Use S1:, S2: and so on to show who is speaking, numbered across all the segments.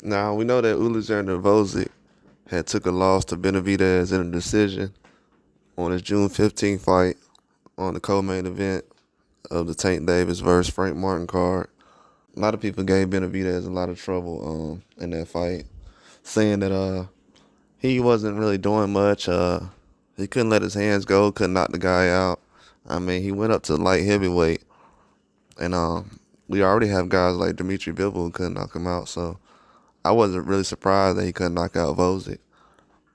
S1: Now, we know that Oleksandr Gvozdyk had took a loss to Benavidez in a decision on his June 15th fight on the co-main event of the Tank Davis versus Frank Martin card. A lot of people gave Benavidez a lot of trouble in that fight, saying that he wasn't really doing much. He couldn't let his hands go, couldn't knock the guy out. I mean, he went up to light heavyweight, and we already have guys like Dimitri Bivol who couldn't knock him out, so I wasn't really surprised that he couldn't knock out Gvozdyk.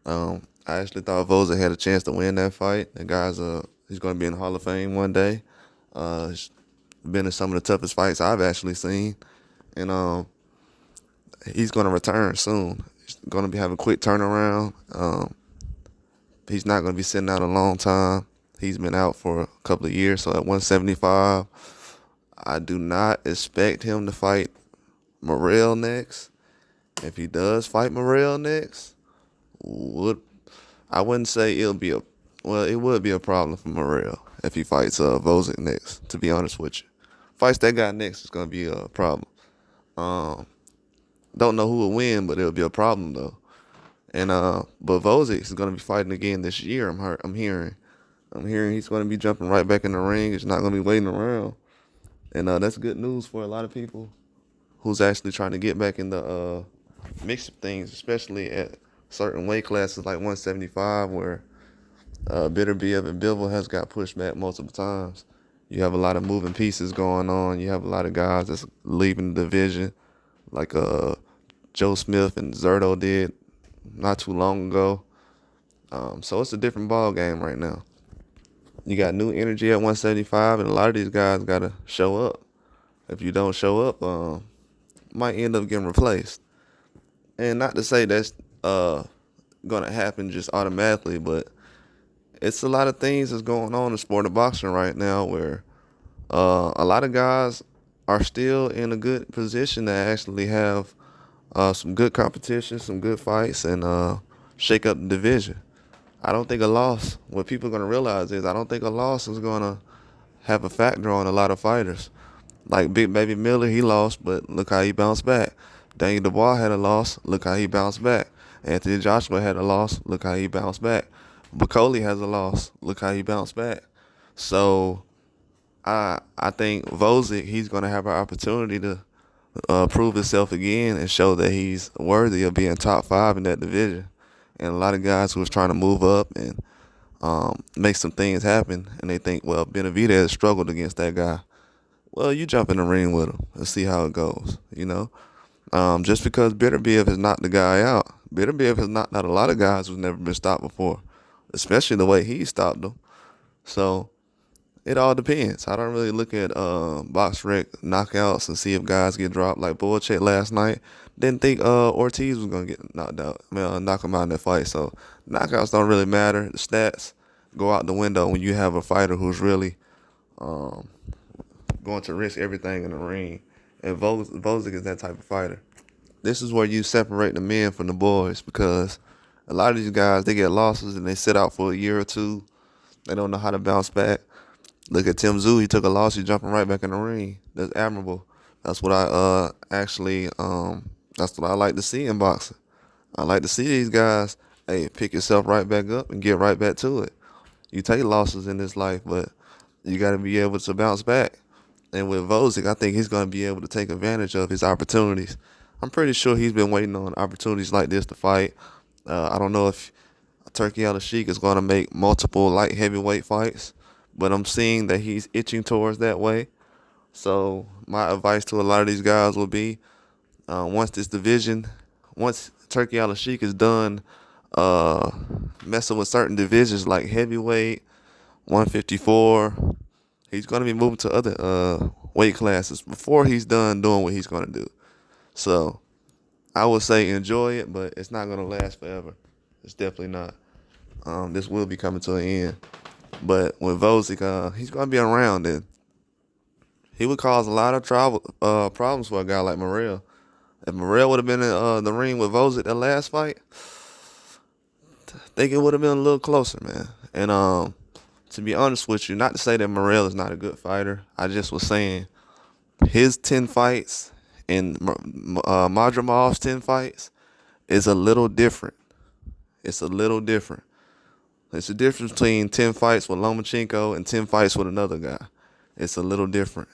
S1: I actually thought Gvozdyk had a chance to win that fight. The guy's he's going to be in the Hall of Fame one day. He's been in some of the toughest fights I've actually seen, and he's going to return soon. He's going to be having a quick turnaround. He's not going to be sitting out a long time. He's been out for a couple of years, so at 175, I do not expect him to fight Morrell next. If he does fight Morrell next, I wouldn't say it would be a problem for Morrell if he fights Gvozdyk next, to be honest with you. Fights that guy next is going to be a problem. Don't know who will win, but it'll be a problem, though. And but Gvozdyk is going to be fighting again this year, I'm hearing. He's going to be jumping right back in the ring. He's not going to be waiting around. And that's good news for a lot of people who's actually trying to get back in the mix of things, especially at certain weight classes like 175, where Bitterbiev and Bivol has got pushed back multiple times. You have a lot of moving pieces going on. You have a lot of guys that's leaving the division, like Joe Smith and Zerto did not too long ago. So it's a different ball game right now. You got new energy at 175, and a lot of these guys got to show up. If you don't show up, might end up getting replaced. And not to say that's going to happen just automatically, but it's a lot of things that's going on in the sport of boxing right now where a lot of guys are still in a good position to actually have some good competition, some good fights, and shake up the division. I don't think a loss, what people are going to realize is I don't think a loss is going to have a factor on a lot of fighters. Like Big Baby Miller, he lost, but look how he bounced back. Daniel Dubois had a loss, look how he bounced back. Anthony Joshua had a loss, look how he bounced back. Bacoli has a loss, look how he bounced back. So I think Gvozdyk, he's going to have an opportunity to prove himself again and show that he's worthy of being top 5 in that division. And a lot of guys who was trying to move up and make some things happen, and they think, well, Benavidez struggled against that guy. Well, you jump in the ring with him and see how it goes, you know. Just because Bitterbiev has knocked the guy out, Bitterbiev has knocked out a lot of guys who've never been stopped before, especially the way he stopped them. So it all depends. I don't really look at BoxRec knockouts and see if guys get dropped. Like Bullcheck last night, didn't think Ortiz was going to get knocked out. Knock him out in that fight. So knockouts don't really matter. The stats go out the window when you have a fighter who's really going to risk everything in the ring. And Gvozdyk is that type of fighter. This is where you separate the men from the boys, because a lot of these guys, they get losses and they sit out for a year or two. They don't know how to bounce back. Look at Tim Tszyu. He took a loss. He's jumping right back in the ring. That's admirable. That's what I that's what I like to see in boxing. I like to see these guys, hey, pick yourself right back up and get right back to it. You take losses in this life, but you got to be able to bounce back. And with Gvozdyk, I think he's going to be able to take advantage of his opportunities. I'm pretty sure he's been waiting on opportunities like this to fight. I don't know if Turkey Al-Sheikh is going to make multiple light heavyweight fights, but I'm seeing that he's itching towards that way. So my advice to a lot of these guys will be, once Turkey Al-Sheikh is done messing with certain divisions like heavyweight, 154, he's going to be moving to other weight classes before he's done doing what he's going to do. So I would say enjoy it, but it's not going to last forever. It's definitely not. This will be coming to an end. But with Gvozdyk, he's going to be around, and he would cause a lot of problems for a guy like Morrell. If Morrell would have been in the ring with Gvozdyk that last fight, I think it would have been a little closer, man. And to be honest with you, not to say that Morrell is not a good fighter, I just was saying his 10 fights And Madramov's 10 fights is a little different. It's a little different. It's a difference between 10 fights with Lomachenko and 10 fights with another guy. It's a little different.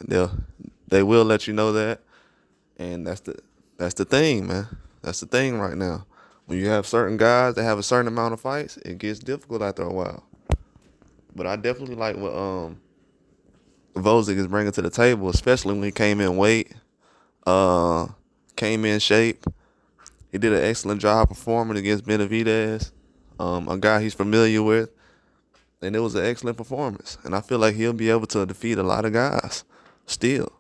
S1: They will let you know that, and that's the thing, man. That's the thing right now. When you have certain guys that have a certain amount of fights, it gets difficult after a while. But I definitely like what Gvozdyk is bringing to the table, especially when he came in weight, came in shape. He did an excellent job performing against Benavidez, a guy he's familiar with, and it was an excellent performance. And I feel like he'll be able to defeat a lot of guys still.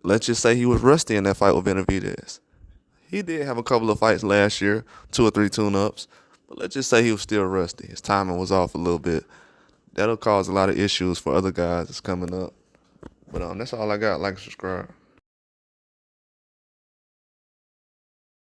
S1: Let's just say he was rusty in that fight with Benavidez. He did have a couple of fights last year, 2 or 3 tune-ups, but let's just say he was still rusty. His timing was off a little bit. That'll cause a lot of issues for other guys that's coming up. But that's all I got. Like and subscribe.